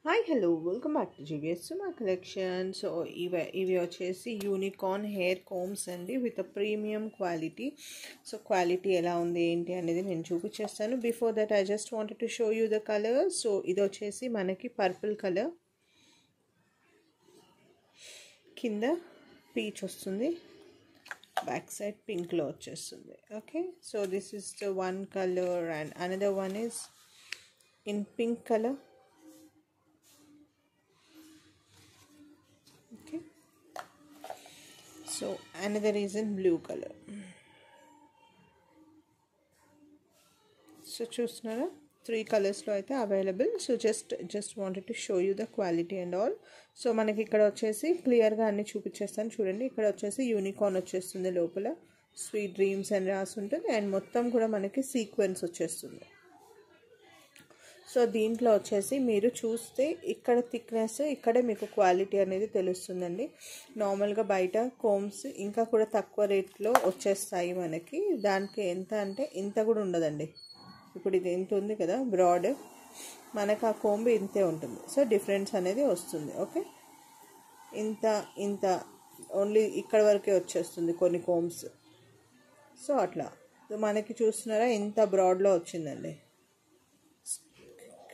Hi hello welcome back to GVS మా collection. So ఇవి వచ్చేసి యూనికార్న్ హెయిర్ కోమ్స్ అండి with premium quality. So quality ఎలా ఉంది ఏంటి అనేది నేను చూపించేస్తాను. Before that I just wanted to show you the colour. So ఇది వచ్చేసి మనకి పర్పుల్ కలర్, కింద పీచ్ వస్తుంది, బ్యాక్ సైడ్ పింక్లో వచ్చేస్తుంది. Okay, so this is the one colour and another one is in pink colour. Okay, so another is in blue color. So చూస్తున్నారా, 3 కలర్స్లో అయితే available. So just wanted to show you the quality and all. So మనకి ఇక్కడ వచ్చేసి క్లియర్గా అన్ని చూపించేస్తాను చూడండి. ఇక్కడ వచ్చేసి యూనికార్న్ వచ్చేస్తుంది, లోపల స్వీట్ డ్రీమ్స్ అని రాసి ఉంటుంది అండ్ మొత్తం కూడా మనకి సీక్వెన్స్ వచ్చేస్తుంది. సో దీంట్లో వచ్చేసి మీరు చూస్తే ఇక్కడ థిక్నెస్, ఇక్కడే మీకు క్వాలిటీ అనేది తెలుస్తుందండి. నార్మల్గా బయట కోమ్స్ ఇంకా కూడా తక్కువ రేట్లో వచ్చేస్తాయి మనకి. దానికి ఎంత అంటే ఇంత కూడా ఉండదండి. ఇప్పుడు ఇది ఇంత ఉంది కదా బ్రాడ్, మనకు ఆ కోంబ్ ఇంతే ఉంటుంది. సో డిఫరెన్స్ అనేది వస్తుంది. ఓకే, ఇంత ఓన్లీ ఇక్కడ వరకే వచ్చేస్తుంది కొన్ని కోమ్స్. సో అట్లా మనకి చూస్తున్నారా, ఇంత బ్రాడ్లో వచ్చిందండి.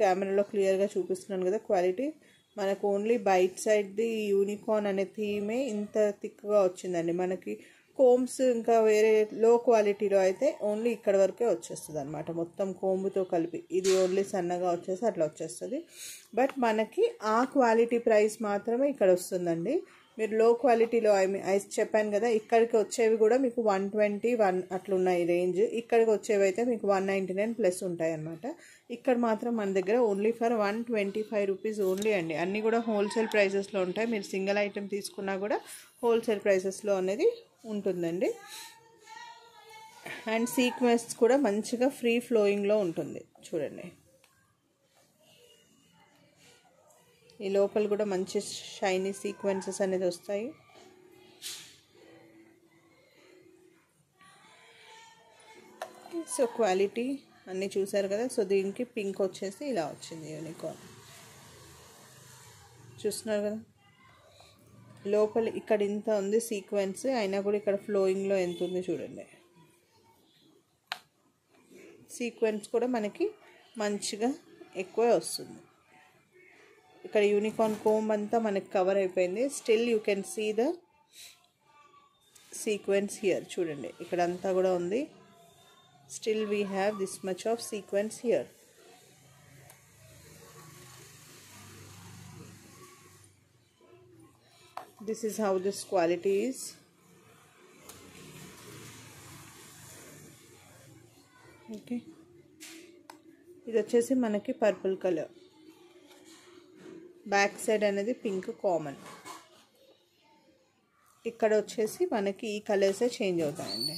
కెమెరాలో క్లియర్గా చూపిస్తున్నాను కదా క్వాలిటీ. మనకు ఓన్లీ బైట్ సైడ్ది యూనికార్న్ అనే థీమే ఇంత థిక్గా వచ్చిందండి. మనకి కోమ్స్ ఇంకా వేరే లో క్వాలిటీలో అయితే ఓన్లీ ఇక్కడ వరకే వచ్చేస్తుంది అనమాట, మొత్తం కోంబుతో కలిపి. ఇది ఓన్లీ సన్నగా వచ్చేసి అట్లా వచ్చేస్తుంది. బట్ మనకి ఆ క్వాలిటీ ప్రైస్ మాత్రమే ఇక్కడ వస్తుందండి. మీరు లో క్వాలిటీలో చెప్పాను కదా, ఇక్కడికి వచ్చేవి కూడా మీకు 121 అట్లున్నాయి రేంజ్. ఇక్కడికి వచ్చేవి అయితే మీకు 199 ప్లస్ ఉంటాయి అన్నమాట. ఇక్కడ మాత్రం మన దగ్గర ఓన్లీ ఫర్ 125 రూపీస్ ఓన్లీ అండి. అన్నీ కూడా హోల్సేల్ ప్రైసెస్లో ఉంటాయి. మీరు సింగిల్ ఐటెం తీసుకున్నా కూడా హోల్సేల్ ప్రైసెస్లో అనేది ఉంటుందండి. అండ్ సీక్వెన్స్ కూడా మంచిగా ఫ్రీ ఫ్లోయింగ్లో ఉంటుంది చూడండి. ఈ లోపల కూడా మంచి షైనీ సీక్వెన్సెస్ అనేది వస్తాయి. సో క్వాలిటీ అన్నీ చూసారు కదా. సో దీనికి పింక్ వచ్చేసి ఇలా వచ్చింది యూనికార్న్, చూస్తున్నారు కదా. లోపల ఇక్కడ ఇంత ఉంది సీక్వెన్స్, అయినా కూడా ఇక్కడ ఫ్లోయింగ్లో ఎంత ఉంది చూడండి. సీక్వెన్స్ కూడా మనకి మంచిగా ఎక్కువే వస్తుంది. ఇక్కడ యూనికార్న్ కోమ్ అంతా మనకి కవర్ అయిపోయింది. Still you can see the sequence here చూడండి. ఇక్కడ అంతా కూడా ఉంది. Still we have this much of sequence here. This is how this quality is. Okay, ఇది వచ్చేసి మనకి పర్పుల్ కలర్, బ్యాక్ సైడ్ అనేది పింక్ కామన్. ఇక్కడ వచ్చేసి మనకి ఈ కలర్సే చేంజ్ అవుతాయండి.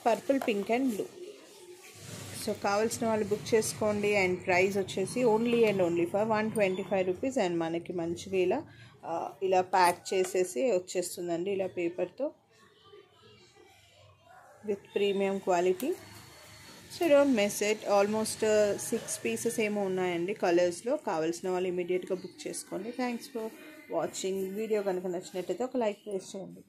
Purple, pink and blue. So కావాల్సిన వాళ్ళు బుక్ చేసుకోండి. అండ్ ప్రైస్ వచ్చేసి only and only for 125 rupees. And మనకి మంచిగా ఇలా ప్యాక్ చేసేసి వచ్చేస్తుందండి, ఇలా పేపర్తో with premium quality. So don't miss it. Almost 6 pieces ఏమో ఉన్నాయండి కలర్స్లో. కావాల్సిన వాళ్ళు ఇమీడియట్గా బుక్ చేసుకోండి. Thanks for watching. వీడియో కనుక నచ్చినట్టయితే ఒక లైక్ ప్లేస్ చేయండి.